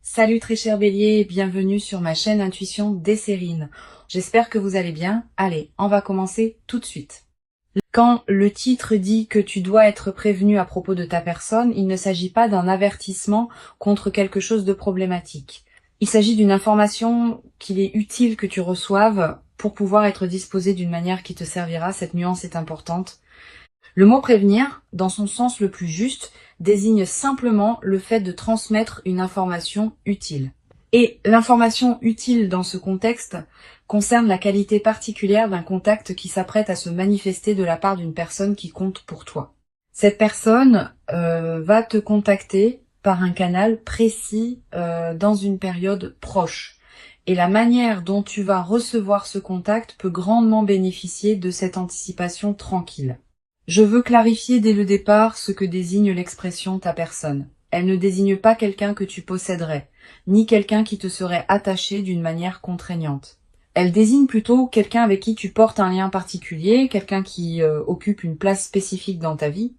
Salut très cher Bélier, bienvenue sur ma chaîne Intuition Desserine. J'espère que vous allez bien. Allez, on va commencer tout de suite. Quand le titre dit que tu dois être prévenu à propos de ta personne, il ne s'agit pas d'un avertissement contre quelque chose de problématique. Il s'agit d'une information qu'il est utile que tu reçoives pour pouvoir être disposé d'une manière qui te servira. Cette nuance est importante. Le mot prévenir, dans son sens le plus juste, désigne simplement le fait de transmettre une information utile. Et l'information utile dans ce contexte concerne la qualité particulière d'un contact qui s'apprête à se manifester de la part d'une personne qui compte pour toi. Cette personne va te contacter par un canal précis dans une période proche. Et la manière dont tu vas recevoir ce contact peut grandement bénéficier de cette anticipation tranquille. Je veux clarifier dès le départ ce que désigne l'expression ta personne. Elle ne désigne pas quelqu'un que tu posséderais, ni quelqu'un qui te serait attaché d'une manière contraignante. Elle désigne plutôt quelqu'un avec qui tu portes un lien particulier, quelqu'un qui occupe une place spécifique dans ta vie,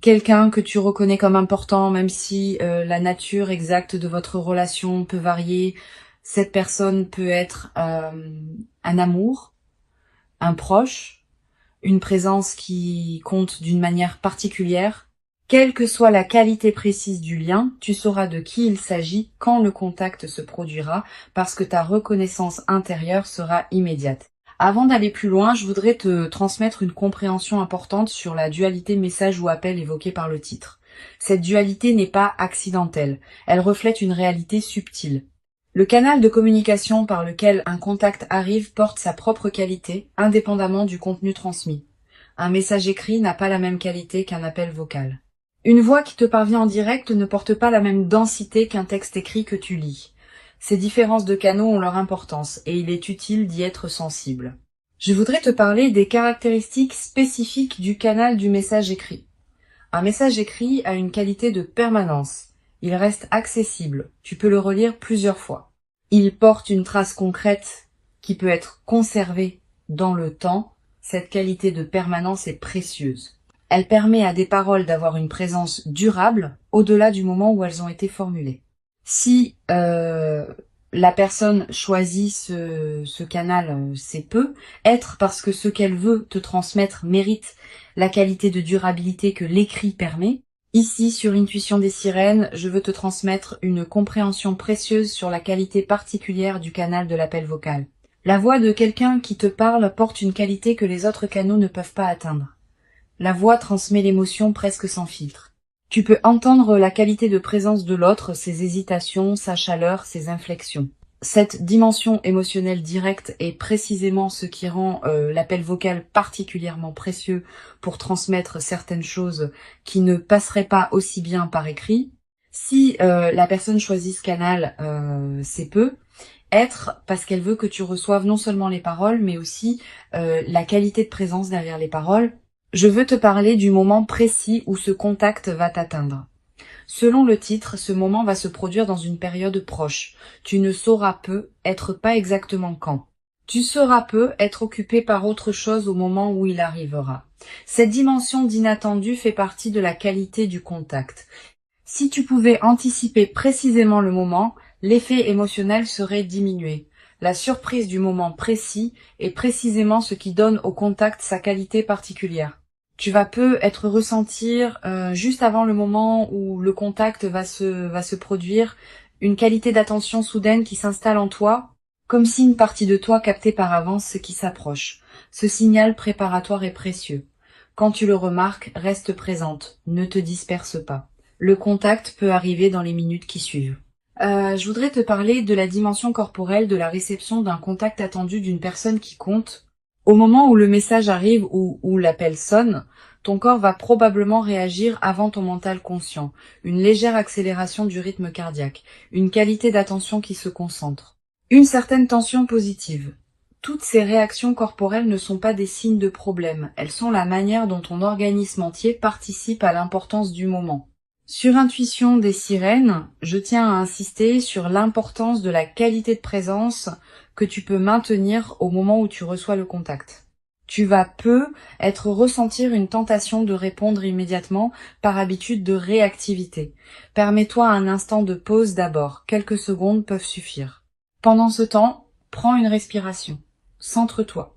quelqu'un que tu reconnais comme important, même si la nature exacte de votre relation peut varier. Cette personne peut être un amour, un proche, une présence qui compte d'une manière particulière. Quelle que soit la qualité précise du lien, tu sauras de qui il s'agit quand le contact se produira, parce que ta reconnaissance intérieure sera immédiate. Avant d'aller plus loin, je voudrais te transmettre une compréhension importante sur la dualité message ou appel évoquée par le titre. Cette dualité n'est pas accidentelle, elle reflète une réalité subtile. Le canal de communication par lequel un contact arrive porte sa propre qualité, indépendamment du contenu transmis. Un message écrit n'a pas la même qualité qu'un appel vocal. Une voix qui te parvient en direct ne porte pas la même densité qu'un texte écrit que tu lis. Ces différences de canaux ont leur importance et il est utile d'y être sensible. Je voudrais te parler des caractéristiques spécifiques du canal du message écrit. Un message écrit a une qualité de permanence. Il reste accessible, tu peux le relire plusieurs fois. Il porte une trace concrète qui peut être conservée dans le temps. Cette qualité de permanence est précieuse. Elle permet à des paroles d'avoir une présence durable au-delà du moment où elles ont été formulées. Si la personne choisit ce canal, c'est peu, être parce que ce qu'elle veut te transmettre mérite la qualité de durabilité que l'écrit permet. Ici, sur Intuition des Sirènes, je veux te transmettre une compréhension précieuse sur la qualité particulière du canal de l'appel vocal. La voix de quelqu'un qui te parle porte une qualité que les autres canaux ne peuvent pas atteindre. La voix transmet l'émotion presque sans filtre. Tu peux entendre la qualité de présence de l'autre, ses hésitations, sa chaleur, ses inflexions. Cette dimension émotionnelle directe est précisément ce qui rend l'appel vocal particulièrement précieux pour transmettre certaines choses qui ne passeraient pas aussi bien par écrit. Si la personne choisit ce canal, c'est peu. Être parce qu'elle veut que tu reçoives non seulement les paroles, mais aussi la qualité de présence derrière les paroles. Je veux te parler du moment précis où ce contact va t'atteindre. Selon le titre, ce moment va se produire dans une période proche. Tu ne sauras peu, être pas exactement quand. Tu sauras peu, être occupé par autre chose au moment où il arrivera. Cette dimension d'inattendu fait partie de la qualité du contact. Si tu pouvais anticiper précisément le moment, l'effet émotionnel serait diminué. La surprise du moment précis est précisément ce qui donne au contact sa qualité particulière. Tu vas peu être ressentir juste avant le moment où le contact va se produire, une qualité d'attention soudaine qui s'installe en toi, comme si une partie de toi captait par avance ce qui s'approche. Ce signal préparatoire est précieux. Quand tu le remarques, reste présente, ne te disperse pas. Le contact peut arriver dans les minutes qui suivent. Je voudrais te parler de la dimension corporelle de la réception d'un contact attendu d'une personne qui compte. Au moment où le message arrive ou où l'appel sonne, ton corps va probablement réagir avant ton mental conscient. Une légère accélération du rythme cardiaque, une qualité d'attention qui se concentre, une certaine tension positive. Toutes ces réactions corporelles ne sont pas des signes de problème, elles sont la manière dont ton organisme entier participe à l'importance du moment. Sur Intuition des Sirènes, je tiens à insister sur l'importance de la qualité de présence que tu peux maintenir au moment où tu reçois le contact. Tu vas ressentir une tentation de répondre immédiatement par habitude de réactivité. Permets-toi un instant de pause d'abord, quelques secondes peuvent suffire. Pendant ce temps, prends une respiration. Centre-toi.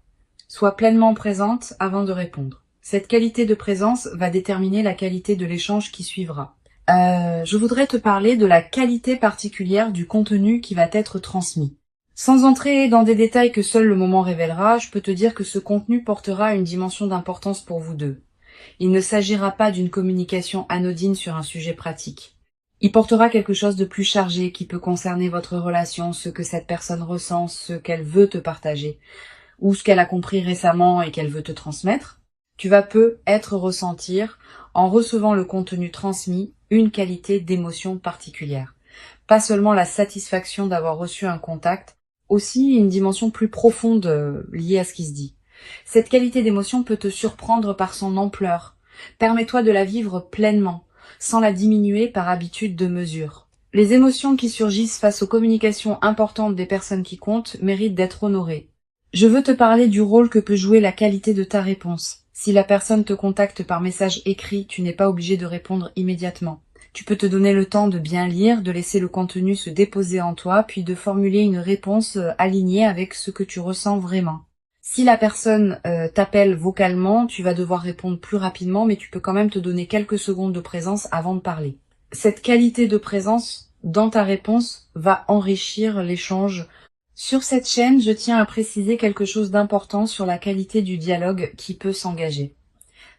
Sois pleinement présente avant de répondre. Cette qualité de présence va déterminer la qualité de l'échange qui suivra. Je voudrais te parler de la qualité particulière du contenu qui va être transmis. Sans entrer dans des détails que seul le moment révélera, je peux te dire que ce contenu portera une dimension d'importance pour vous deux. Il ne s'agira pas d'une communication anodine sur un sujet pratique. Il portera quelque chose de plus chargé qui peut concerner votre relation, ce que cette personne ressent, ce qu'elle veut te partager, ou ce qu'elle a compris récemment et qu'elle veut te transmettre. Tu vas ressentir, en recevant le contenu transmis, une qualité d'émotion particulière. Pas seulement la satisfaction d'avoir reçu un contact, aussi une dimension plus profonde liée à ce qui se dit. Cette qualité d'émotion peut te surprendre par son ampleur. Permets-toi de la vivre pleinement, sans la diminuer par habitude de mesure. Les émotions qui surgissent face aux communications importantes des personnes qui comptent méritent d'être honorées. Je veux te parler du rôle que peut jouer la qualité de ta réponse. Si la personne te contacte par message écrit, tu n'es pas obligé de répondre immédiatement. Tu peux te donner le temps de bien lire, de laisser le contenu se déposer en toi, puis de formuler une réponse alignée avec ce que tu ressens vraiment. Si la personne t'appelle vocalement, tu vas devoir répondre plus rapidement, mais tu peux quand même te donner quelques secondes de présence avant de parler. Cette qualité de présence dans ta réponse va enrichir l'échange. Sur cette chaîne, je tiens à préciser quelque chose d'important sur la qualité du dialogue qui peut s'engager.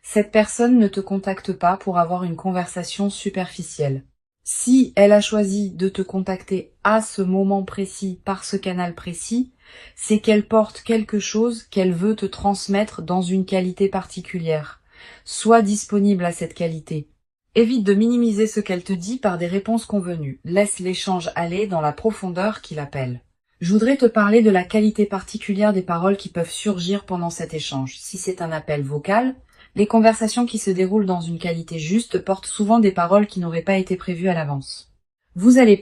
Cette personne ne te contacte pas pour avoir une conversation superficielle. Si elle a choisi de te contacter à ce moment précis, par ce canal précis, c'est qu'elle porte quelque chose qu'elle veut te transmettre dans une qualité particulière. Sois disponible à cette qualité. Évite de minimiser ce qu'elle te dit par des réponses convenues. Laisse l'échange aller dans la profondeur qu'il appelle. Je voudrais te parler de la qualité particulière des paroles qui peuvent surgir pendant cet échange. Si c'est un appel vocal, les conversations qui se déroulent dans une qualité juste portent souvent des paroles qui n'auraient pas été prévues à l'avance. Vous allez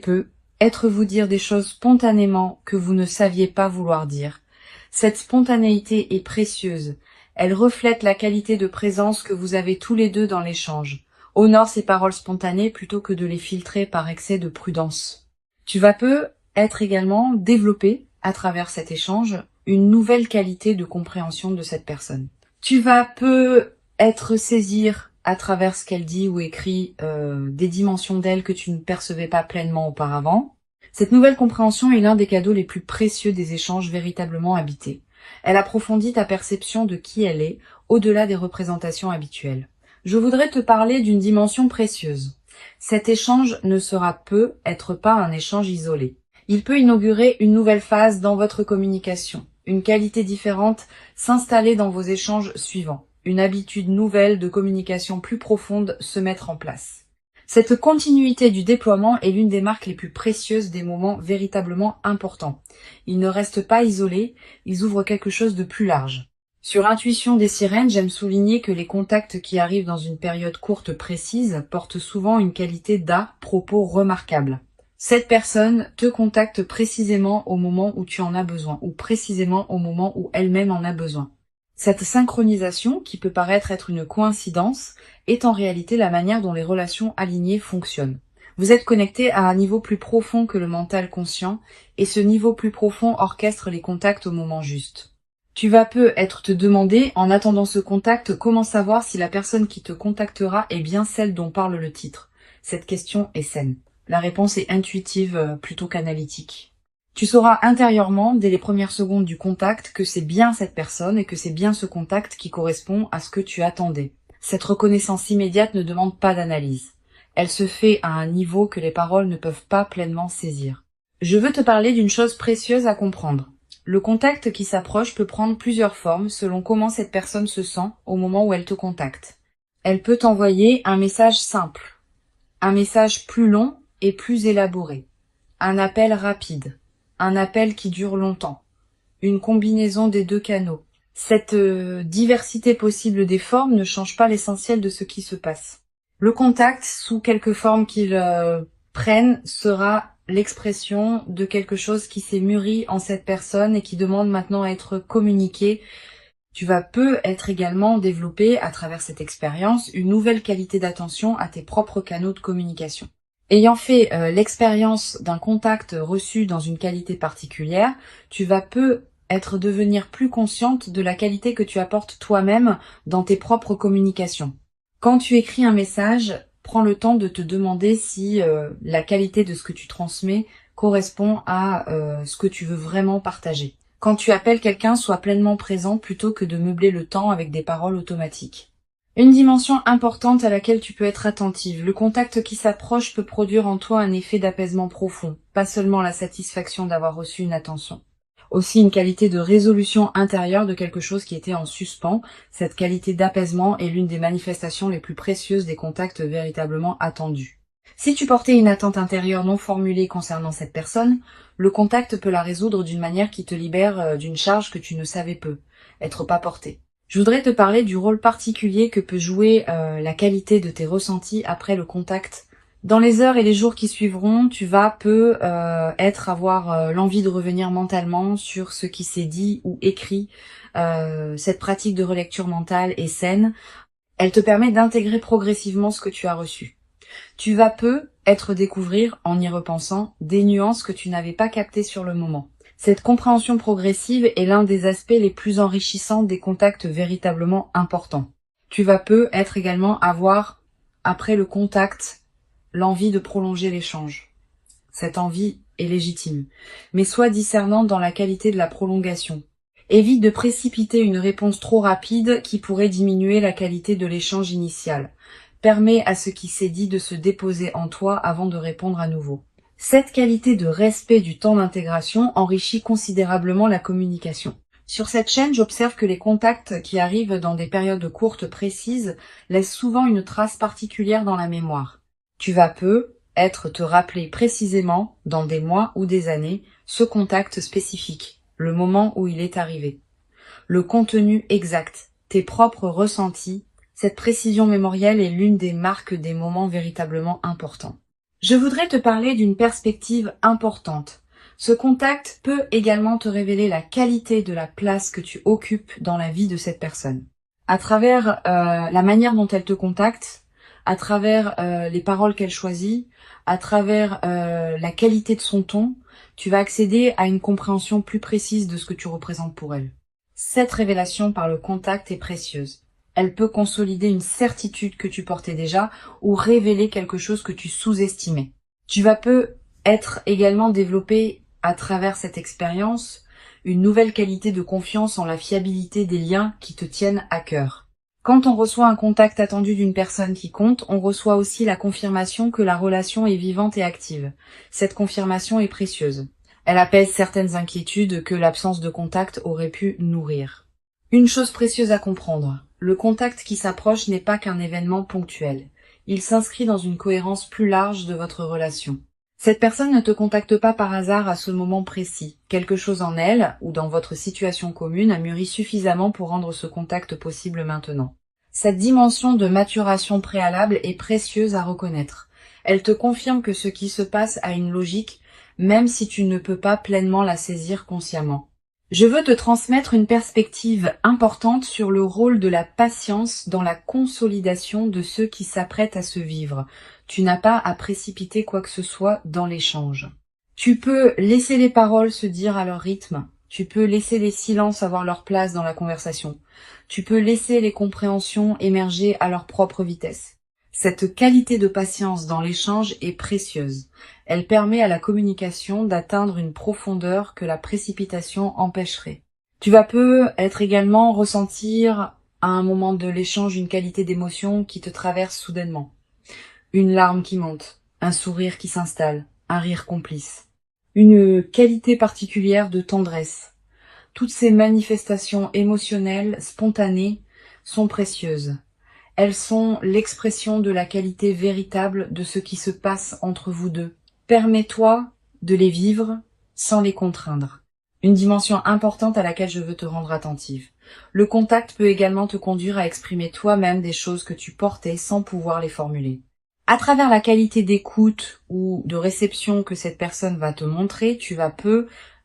vous dire des choses spontanément que vous ne saviez pas vouloir dire. Cette spontanéité est précieuse. Elle reflète la qualité de présence que vous avez tous les deux dans l'échange. Honore ces paroles spontanées plutôt que de les filtrer par excès de prudence. Tu vas être également développé à travers cet échange une nouvelle qualité de compréhension de cette personne. Tu vas saisir à travers ce qu'elle dit ou écrit des dimensions d'elle que tu ne percevais pas pleinement auparavant. Cette nouvelle compréhension est l'un des cadeaux les plus précieux des échanges véritablement habités. Elle approfondit ta perception de qui elle est, au-delà des représentations habituelles. Je voudrais te parler d'une dimension précieuse. Cet échange ne sera être pas un échange isolé. Il peut inaugurer une nouvelle phase dans votre communication, une qualité différente s'installer dans vos échanges suivants, une habitude nouvelle de communication plus profonde se mettre en place. Cette continuité du déploiement est l'une des marques les plus précieuses des moments véritablement importants. Ils ne restent pas isolés, ils ouvrent quelque chose de plus large. Sur Intuition des sirènes, j'aime souligner que les contacts qui arrivent dans une période courte précise portent souvent une qualité d'à-propos remarquable. Cette personne te contacte précisément au moment où tu en as besoin, ou précisément au moment où elle-même en a besoin. Cette synchronisation, qui peut paraître être une coïncidence, est en réalité la manière dont les relations alignées fonctionnent. Vous êtes connecté à un niveau plus profond que le mental conscient, et ce niveau plus profond orchestre les contacts au moment juste. Tu vas te demander, en attendant ce contact, comment savoir si la personne qui te contactera est bien celle dont parle le titre. Cette question est saine. La réponse est intuitive plutôt qu'analytique. Tu sauras intérieurement, dès les premières secondes du contact, que c'est bien cette personne et que c'est bien ce contact qui correspond à ce que tu attendais. Cette reconnaissance immédiate ne demande pas d'analyse. Elle se fait à un niveau que les paroles ne peuvent pas pleinement saisir. Je veux te parler d'une chose précieuse à comprendre. Le contact qui s'approche peut prendre plusieurs formes selon comment cette personne se sent au moment où elle te contacte. Elle peut t'envoyer un message simple, un message plus long et plus élaboré, un appel rapide, un appel qui dure longtemps, une combinaison des deux canaux. Cette diversité possible des formes ne change pas l'essentiel de ce qui se passe. Le contact, sous quelque forme qu'il prenne, sera l'expression de quelque chose qui s'est mûri en cette personne et qui demande maintenant à être communiqué Tu vas peu être également développé à travers cette expérience une nouvelle qualité d'attention à tes propres canaux de communication. Ayant fait l'expérience d'un contact reçu dans une qualité particulière, tu vas peu devenir plus consciente de la qualité que tu apportes toi-même dans tes propres communications. Quand tu écris un message, prends le temps de te demander si la qualité de ce que tu transmets correspond à ce que tu veux vraiment partager. Quand tu appelles quelqu'un, sois pleinement présent plutôt que de meubler le temps avec des paroles automatiques. Une dimension importante à laquelle tu peux être attentive. Le contact qui s'approche peut produire en toi un effet d'apaisement profond, pas seulement la satisfaction d'avoir reçu une attention. Aussi une qualité de résolution intérieure de quelque chose qui était en suspens. Cette qualité d'apaisement est l'une des manifestations les plus précieuses des contacts véritablement attendus. Si tu portais une attente intérieure non formulée concernant cette personne, le contact peut la résoudre d'une manière qui te libère d'une charge que tu ne savais peu, être pas porté. Je voudrais te parler du rôle particulier que peut jouer la qualité de tes ressentis après le contact. Dans les heures et les jours qui suivront, tu vas avoir l'envie de revenir mentalement sur ce qui s'est dit ou écrit. Cette pratique de relecture mentale est saine. Elle te permet d'intégrer progressivement ce que tu as reçu. Tu vas découvrir, en y repensant, des nuances que tu n'avais pas captées sur le moment. Cette compréhension progressive est l'un des aspects les plus enrichissants des contacts véritablement importants. Tu vas également avoir, après le contact, l'envie de prolonger l'échange. Cette envie est légitime, mais sois discernante dans la qualité de la prolongation. Évite de précipiter une réponse trop rapide qui pourrait diminuer la qualité de l'échange initial. Permets à ce qui s'est dit de se déposer en toi avant de répondre à nouveau. Cette qualité de respect du temps d'intégration enrichit considérablement la communication. Sur cette chaîne, j'observe que les contacts qui arrivent dans des périodes courtes précises laissent souvent une trace particulière dans la mémoire. Tu vas te rappeler précisément, dans des mois ou des années, ce contact spécifique, le moment où il est arrivé. Le contenu exact, tes propres ressentis. Cette précision mémorielle est l'une des marques des moments véritablement importants. Je voudrais te parler d'une perspective importante. Ce contact peut également te révéler la qualité de la place que tu occupes dans la vie de cette personne. À travers la manière dont elle te contacte, à travers les paroles qu'elle choisit, à travers la qualité de son ton, tu vas accéder à une compréhension plus précise de ce que tu représentes pour elle. Cette révélation par le contact est précieuse. Elle peut consolider une certitude que tu portais déjà ou révéler quelque chose que tu sous-estimais. Tu vas être également développé à travers cette expérience une nouvelle qualité de confiance en la fiabilité des liens qui te tiennent à cœur. Quand on reçoit un contact attendu d'une personne qui compte, on reçoit aussi la confirmation que la relation est vivante et active. Cette confirmation est précieuse. Elle apaise certaines inquiétudes que l'absence de contact aurait pu nourrir. Une chose précieuse à comprendre. Le contact qui s'approche n'est pas qu'un événement ponctuel. Il s'inscrit dans une cohérence plus large de votre relation. Cette personne ne te contacte pas par hasard à ce moment précis. Quelque chose en elle, ou dans votre situation commune, a mûri suffisamment pour rendre ce contact possible maintenant. Cette dimension de maturation préalable est précieuse à reconnaître. Elle te confirme que ce qui se passe a une logique, même si tu ne peux pas pleinement la saisir consciemment. Je veux te transmettre une perspective importante sur le rôle de la patience dans la consolidation de ceux qui s'apprêtent à se vivre. Tu n'as pas à précipiter quoi que ce soit dans l'échange. Tu peux laisser les paroles se dire à leur rythme. Tu peux laisser les silences avoir leur place dans la conversation. Tu peux laisser les compréhensions émerger à leur propre vitesse. Cette qualité de patience dans l'échange est précieuse. Elle permet à la communication d'atteindre une profondeur que la précipitation empêcherait. Tu vas être également ressentir à un moment de l'échange une qualité d'émotion qui te traverse soudainement. Une larme qui monte, un sourire qui s'installe, un rire complice. Une qualité particulière de tendresse. Toutes ces manifestations émotionnelles spontanées sont précieuses. Elles sont l'expression de la qualité véritable de ce qui se passe entre vous deux. Permets-toi de les vivre sans les contraindre. Une dimension importante à laquelle je veux te rendre attentive. Le contact peut également te conduire à exprimer toi-même des choses que tu portais sans pouvoir les formuler. À travers la qualité d'écoute ou de réception que cette personne va te montrer, tu vas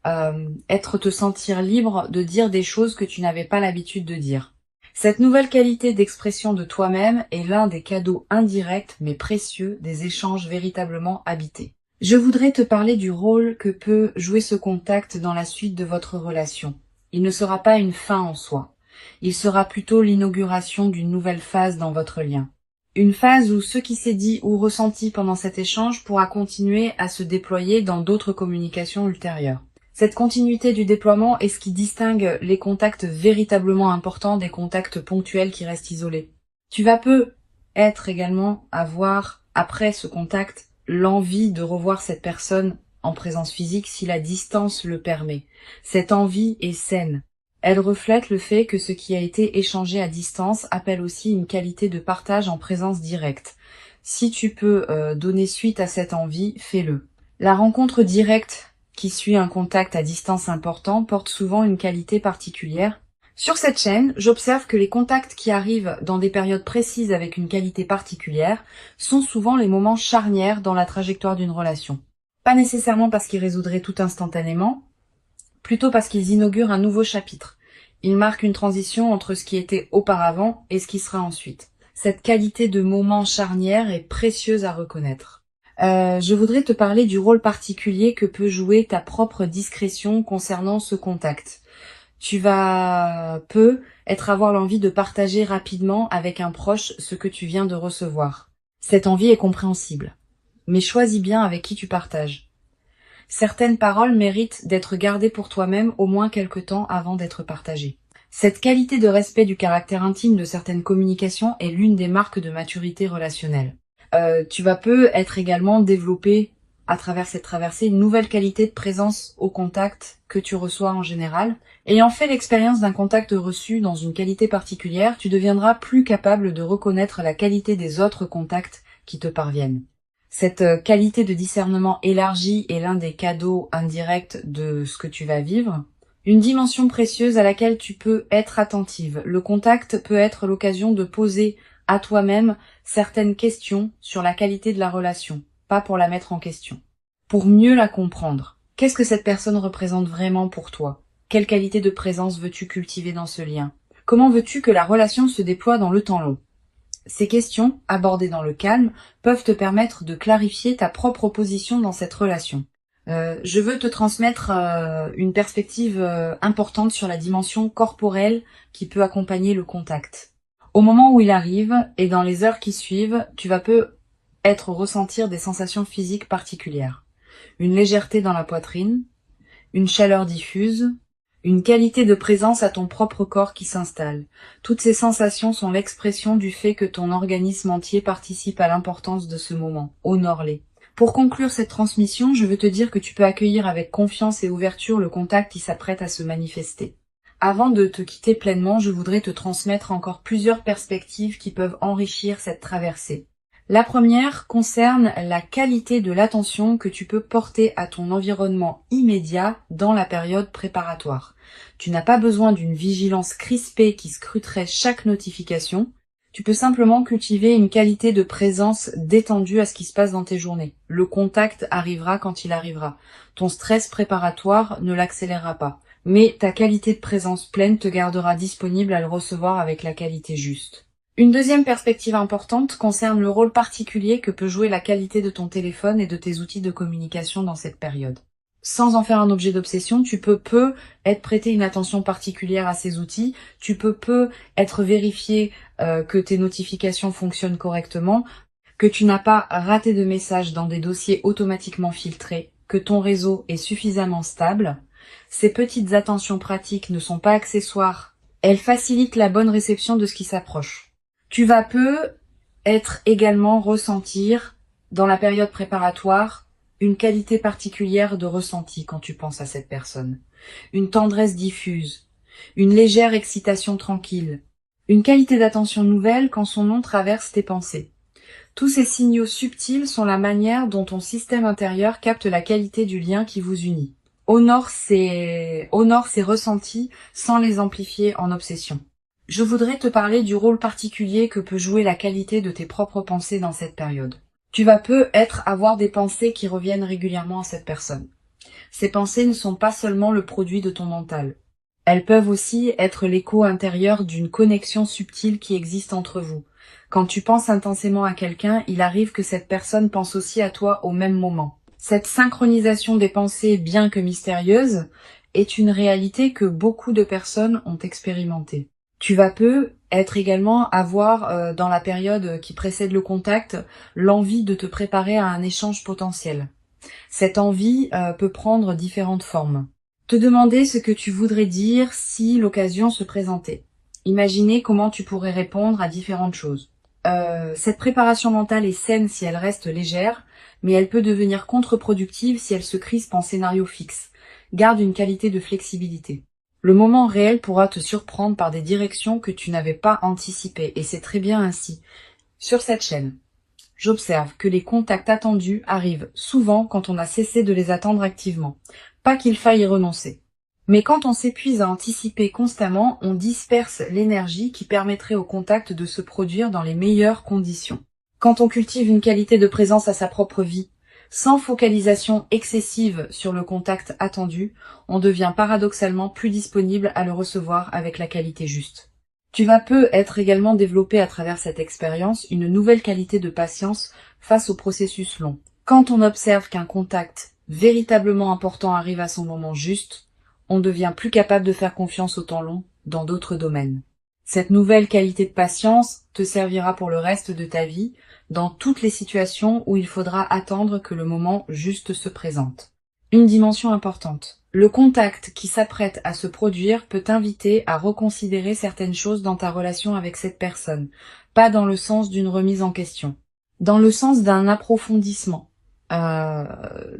te sentir libre de dire des choses que tu n'avais pas l'habitude de dire. Cette nouvelle qualité d'expression de toi-même est l'un des cadeaux indirects mais précieux des échanges véritablement habités. Je voudrais te parler du rôle que peut jouer ce contact dans la suite de votre relation. Il ne sera pas une fin en soi. Il sera plutôt l'inauguration d'une nouvelle phase dans votre lien. Une phase où ce qui s'est dit ou ressenti pendant cet échange pourra continuer à se déployer dans d'autres communications ultérieures. Cette continuité du déploiement est ce qui distingue les contacts véritablement importants des contacts ponctuels qui restent isolés. Tu vas peut-être également avoir, après ce contact, l'envie de revoir cette personne en présence physique si la distance le permet. Cette envie est saine. Elle reflète le fait que ce qui a été échangé à distance appelle aussi une qualité de partage en présence directe. Si tu peux donner suite à cette envie, fais-le. La rencontre directe qui suit un contact à distance important porte souvent une qualité particulière. Sur cette chaîne, j'observe que les contacts qui arrivent dans des périodes précises avec une qualité particulière sont souvent les moments charnières dans la trajectoire d'une relation. Pas nécessairement parce qu'ils résoudraient tout instantanément, plutôt parce qu'ils inaugurent un nouveau chapitre. Ils marquent une transition entre ce qui était auparavant et ce qui sera ensuite. Cette qualité de moment charnière est précieuse à reconnaître. Je voudrais te parler du rôle particulier que peut jouer ta propre discrétion concernant ce contact. Tu vas avoir l'envie de partager rapidement avec un proche ce que tu viens de recevoir. Cette envie est compréhensible. Mais choisis bien avec qui tu partages. Certaines paroles méritent d'être gardées pour toi-même au moins quelque temps avant d'être partagées. Cette qualité de respect du caractère intime de certaines communications est l'une des marques de maturité relationnelle. Tu vas être également développer à travers cette traversée une nouvelle qualité de présence au contact que tu reçois en général. Ayant fait l'expérience d'un contact reçu dans une qualité particulière, tu deviendras plus capable de reconnaître la qualité des autres contacts qui te parviennent. Cette qualité de discernement élargi est l'un des cadeaux indirects de ce que tu vas vivre. Une dimension précieuse à laquelle tu peux être attentive. Le contact peut être l'occasion de poser à toi-même certaines questions sur la qualité de la relation, pas pour la mettre en question. Pour mieux la comprendre, qu'est-ce que cette personne représente vraiment pour toi? Quelle qualité de présence veux-tu cultiver dans ce lien? Comment veux-tu que la relation se déploie dans le temps long? Ces questions, abordées dans le calme, peuvent te permettre de clarifier ta propre position dans cette relation. Je veux te transmettre une perspective importante sur la dimension corporelle qui peut accompagner le contact. Au moment où il arrive et dans les heures qui suivent, tu vas peut-être ressentir des sensations physiques particulières. Une légèreté dans la poitrine, une chaleur diffuse, une qualité de présence à ton propre corps qui s'installe. Toutes ces sensations sont l'expression du fait que ton organisme entier participe à l'importance de ce moment. Honore-les. Pour conclure cette transmission, je veux te dire que tu peux accueillir avec confiance et ouverture le contact qui s'apprête à se manifester. Avant de te quitter pleinement, je voudrais te transmettre encore plusieurs perspectives qui peuvent enrichir cette traversée. La première concerne la qualité de l'attention que tu peux porter à ton environnement immédiat dans la période préparatoire. Tu n'as pas besoin d'une vigilance crispée qui scruterait chaque notification. Tu peux simplement cultiver une qualité de présence détendue à ce qui se passe dans tes journées. Le contact arrivera quand il arrivera. Ton stress préparatoire ne l'accélérera pas. Mais ta qualité de présence pleine te gardera disponible à le recevoir avec la qualité juste. Une deuxième perspective importante concerne le rôle particulier que peut jouer la qualité de ton téléphone et de tes outils de communication dans cette période. Sans en faire un objet d'obsession, tu peux être prêté une attention particulière à ces outils, tu peux être vérifié que tes notifications fonctionnent correctement, que tu n'as pas raté de messages dans des dossiers automatiquement filtrés, que ton réseau est suffisamment stable. Ces petites attentions pratiques ne sont pas accessoires, elles facilitent la bonne réception de ce qui s'approche. Tu vas être également ressentir, dans la période préparatoire, une qualité particulière de ressenti quand tu penses à cette personne. Une tendresse diffuse, une légère excitation tranquille, une qualité d'attention nouvelle quand son nom traverse tes pensées. Tous ces signaux subtils sont la manière dont ton système intérieur capte la qualité du lien qui vous unit. Honore ces ressentis sans les amplifier en obsession. Je voudrais te parler du rôle particulier que peut jouer la qualité de tes propres pensées dans cette période. Tu vas avoir des pensées qui reviennent régulièrement à cette personne. Ces pensées ne sont pas seulement le produit de ton mental. Elles peuvent aussi être l'écho intérieur d'une connexion subtile qui existe entre vous. Quand tu penses intensément à quelqu'un, il arrive que cette personne pense aussi à toi au même moment. Cette synchronisation des pensées, bien que mystérieuse, est une réalité que beaucoup de personnes ont expérimentée. Tu vas être également avoir, dans la période qui précède le contact, l'envie de te préparer à un échange potentiel. Cette envie peut prendre différentes formes. Te demander ce que tu voudrais dire si l'occasion se présentait. Imaginer comment tu pourrais répondre à différentes choses. Cette préparation mentale est saine si elle reste légère, mais elle peut devenir contre-productive si elle se crispe en scénario fixe. Garde une qualité de flexibilité. Le moment réel pourra te surprendre par des directions que tu n'avais pas anticipées, et c'est très bien ainsi. Sur cette chaîne, j'observe que les contacts attendus arrivent souvent quand on a cessé de les attendre activement. Pas qu'il faille y renoncer. Mais quand on s'épuise à anticiper constamment, on disperse l'énergie qui permettrait au contact de se produire dans les meilleures conditions. Quand on cultive une qualité de présence à sa propre vie, sans focalisation excessive sur le contact attendu, on devient paradoxalement plus disponible à le recevoir avec la qualité juste. Tu vas être également développé à travers cette expérience une nouvelle qualité de patience face au processus long. Quand on observe qu'un contact véritablement important arrive à son moment juste, on devient plus capable de faire confiance au temps long dans d'autres domaines. Cette nouvelle qualité de patience te servira pour le reste de ta vie, dans toutes les situations où il faudra attendre que le moment juste se présente. Une dimension importante. Le contact qui s'apprête à se produire peut t'inviter à reconsidérer certaines choses dans ta relation avec cette personne, pas dans le sens d'une remise en question, dans le sens d'un approfondissement.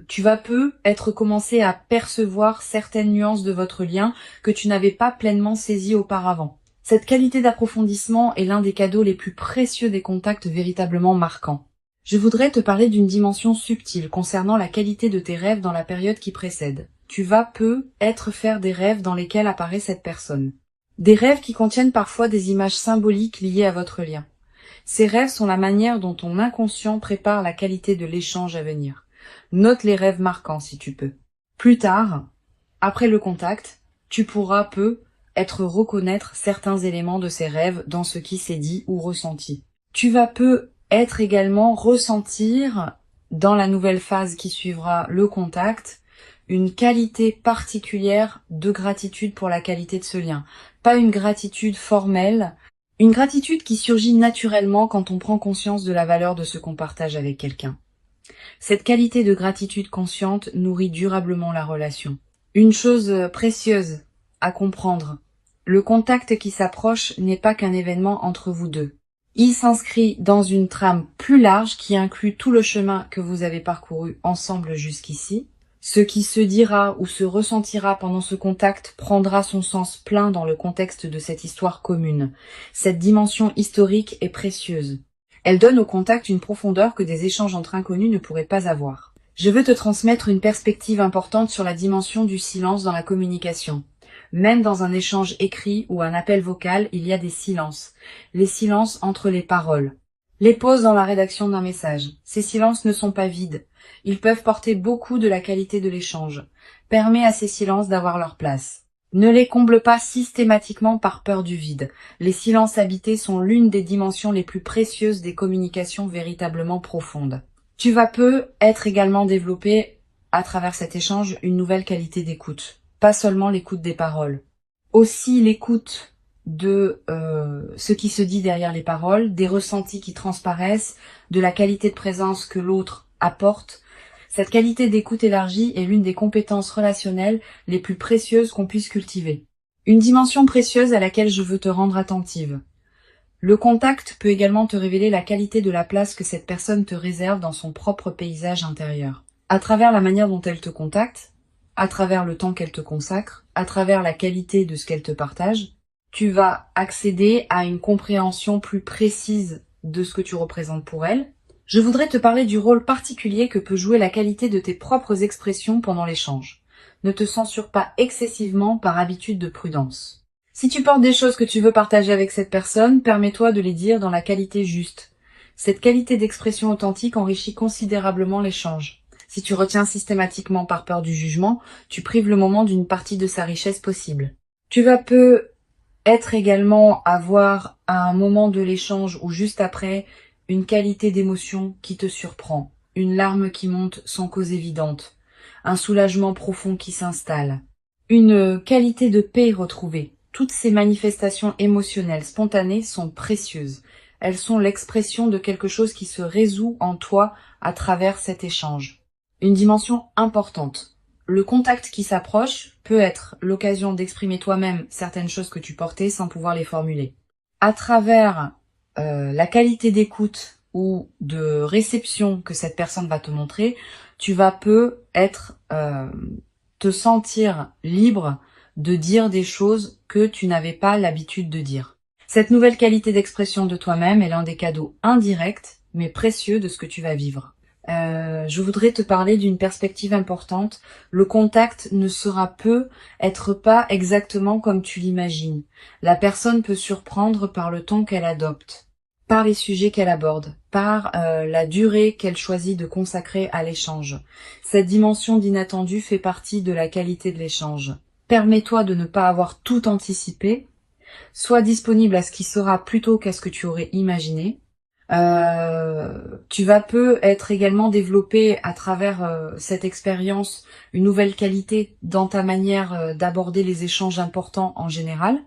Tu vas être commencé à percevoir certaines nuances de votre lien que tu n'avais pas pleinement saisies auparavant. Cette qualité d'approfondissement est l'un des cadeaux les plus précieux des contacts véritablement marquants. Je voudrais te parler d'une dimension subtile concernant la qualité de tes rêves dans la période qui précède. Tu vas être faire des rêves dans lesquels apparaît cette personne. Des rêves qui contiennent parfois des images symboliques liées à votre lien. Ces rêves sont la manière dont ton inconscient prépare la qualité de l'échange à venir. Note les rêves marquants si tu peux. Plus tard, après le contact, tu pourras être reconnaître certains éléments de ces rêves dans ce qui s'est dit ou ressenti. Tu vas être également ressentir, dans la nouvelle phase qui suivra le contact, une qualité particulière de gratitude pour la qualité de ce lien. Pas une gratitude formelle, une gratitude qui surgit naturellement quand on prend conscience de la valeur de ce qu'on partage avec quelqu'un. Cette qualité de gratitude consciente nourrit durablement la relation. Une chose précieuse à comprendre, le contact qui s'approche n'est pas qu'un événement entre vous deux. Il s'inscrit dans une trame plus large qui inclut tout le chemin que vous avez parcouru ensemble jusqu'ici. Ce qui se dira ou se ressentira pendant ce contact prendra son sens plein dans le contexte de cette histoire commune. Cette dimension historique est précieuse. Elle donne au contact une profondeur que des échanges entre inconnus ne pourraient pas avoir. Je veux te transmettre une perspective importante sur la dimension du silence dans la communication. Même dans un échange écrit ou un appel vocal, il y a des silences. Les silences entre les paroles. Les pauses dans la rédaction d'un message. Ces silences ne sont pas vides. Ils peuvent porter beaucoup de la qualité de l'échange. Permets à ces silences d'avoir leur place. Ne les comble pas systématiquement par peur du vide. Les silences habités sont l'une des dimensions les plus précieuses des communications véritablement profondes. Tu vas être également développé, à travers cet échange, une nouvelle qualité d'écoute. Pas seulement l'écoute des paroles. Aussi l'écoute de ce qui se dit derrière les paroles, des ressentis qui transparaissent, de la qualité de présence que l'autre apporte. Cette qualité d'écoute élargie est l'une des compétences relationnelles les plus précieuses qu'on puisse cultiver. Une dimension précieuse à laquelle je veux te rendre attentive. Le contact peut également te révéler la qualité de la place que cette personne te réserve dans son propre paysage intérieur. À travers la manière dont elle te contacte, à travers le temps qu'elle te consacre, à travers la qualité de ce qu'elle te partage, tu vas accéder à une compréhension plus précise de ce que tu représentes pour elle. Je voudrais te parler du rôle particulier que peut jouer la qualité de tes propres expressions pendant l'échange. Ne te censure pas excessivement par habitude de prudence. Si tu portes des choses que tu veux partager avec cette personne, permets-toi de les dire dans la qualité juste. Cette qualité d'expression authentique enrichit considérablement l'échange. Si tu retiens systématiquement par peur du jugement, tu prives le moment d'une partie de sa richesse possible. Tu vas peut-être également avoir à un moment de l'échange ou juste après une qualité d'émotion qui te surprend, une larme qui monte sans cause évidente, un soulagement profond qui s'installe, une qualité de paix retrouvée. Toutes ces manifestations émotionnelles spontanées sont précieuses. Elles sont l'expression de quelque chose qui se résout en toi à travers cet échange. Une dimension importante. Le contact qui s'approche peut être l'occasion d'exprimer toi-même certaines choses que tu portais sans pouvoir les formuler. À travers la qualité d'écoute ou de réception que cette personne va te montrer, tu vas te sentir libre de dire des choses que tu n'avais pas l'habitude de dire. Cette nouvelle qualité d'expression de toi-même est l'un des cadeaux indirects mais précieux de ce que tu vas vivre. Je voudrais te parler d'une perspective importante. Le contact ne sera être pas exactement comme tu l'imagines. La personne peut surprendre par le ton qu'elle adopte, par les sujets qu'elle aborde, par la durée qu'elle choisit de consacrer à l'échange. Cette dimension d'inattendu fait partie de la qualité de l'échange. Permets-toi de ne pas avoir tout anticipé. Sois disponible à ce qui sera plutôt qu'à ce que tu aurais imaginé. Tu vas être également développé à travers cette expérience une nouvelle qualité dans ta manière d'aborder les échanges importants en général.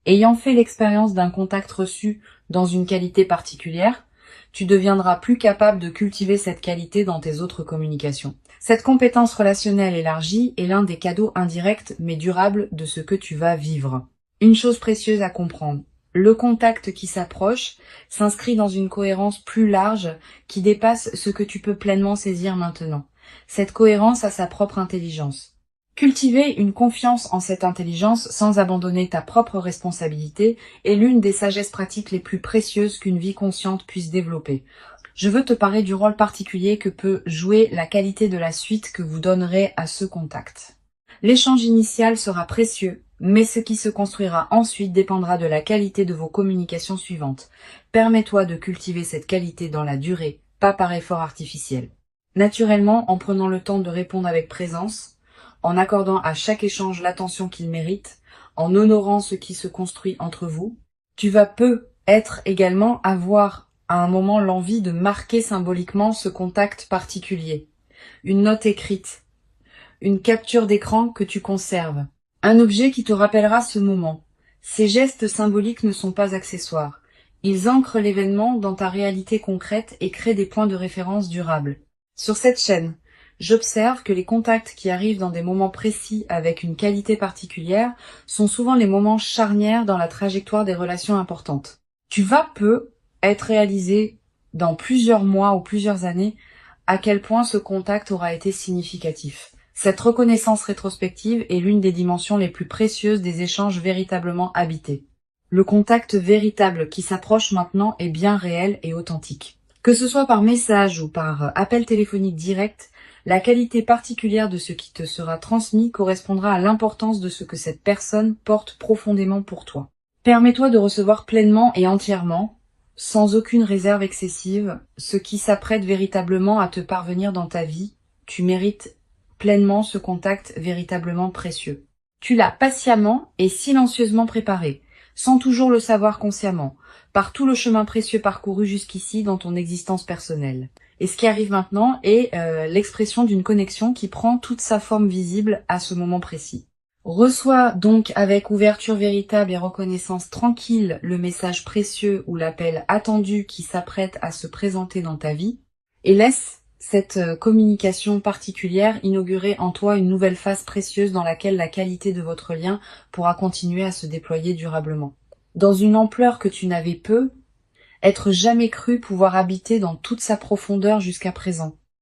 Ayant fait l'expérience d'un contact reçu dans une qualité particulière, tu deviendras plus capable de cultiver cette qualité dans tes autres communications. Cette compétence relationnelle élargie est l'un des cadeaux indirects mais durables de ce que tu vas vivre. Une chose précieuse à comprendre. Le contact qui s'approche s'inscrit dans une cohérence plus large qui dépasse ce que tu peux pleinement saisir maintenant. Cette cohérence a sa propre intelligence. Cultiver une confiance en cette intelligence sans abandonner ta propre responsabilité est l'une des sagesses pratiques les plus précieuses qu'une vie consciente puisse développer. Je veux te parler du rôle particulier que peut jouer la qualité de la suite que vous donnerez à ce contact. L'échange initial sera précieux, mais ce qui se construira ensuite dépendra de la qualité de vos communications suivantes. Permets-toi de cultiver cette qualité dans la durée, pas par effort artificiel. Naturellement, en prenant le temps de répondre avec présence, en accordant à chaque échange l'attention qu'il mérite, en honorant ce qui se construit entre vous, tu vas peut-être également avoir à un moment l'envie de marquer symboliquement ce contact particulier. Une note écrite, une capture d'écran que tu conserves, un objet qui te rappellera ce moment. Ces gestes symboliques ne sont pas accessoires. Ils ancrent l'événement dans ta réalité concrète et créent des points de référence durables. Sur cette chaîne, j'observe que les contacts qui arrivent dans des moments précis avec une qualité particulière sont souvent les moments charnières dans la trajectoire des relations importantes. Tu vas être réalisé dans plusieurs mois ou plusieurs années à quel point ce contact aura été significatif. Cette reconnaissance rétrospective est l'une des dimensions les plus précieuses des échanges véritablement habités. Le contact véritable qui s'approche maintenant est bien réel et authentique. Que ce soit par message ou par appel téléphonique direct, la qualité particulière de ce qui te sera transmis correspondra à l'importance de ce que cette personne porte profondément pour toi. Permets-toi de recevoir pleinement et entièrement, sans aucune réserve excessive, ce qui s'apprête véritablement à te parvenir dans ta vie. Tu mérites pleinement ce contact véritablement précieux. Tu l'as patiemment et silencieusement préparé, sans toujours le savoir consciemment, par tout le chemin précieux parcouru jusqu'ici dans ton existence personnelle. Et ce qui arrive maintenant est l'expression d'une connexion qui prend toute sa forme visible à ce moment précis. Reçois donc avec ouverture véritable et reconnaissance tranquille le message précieux ou l'appel attendu qui s'apprête à se présenter dans ta vie et laisse cette communication particulière inaugurer en toi une nouvelle phase précieuse dans laquelle la qualité de votre lien pourra continuer à se déployer durablement. Dans une ampleur que tu n'avais être jamais cru pouvoir habiter dans toute sa profondeur jusqu'à présent.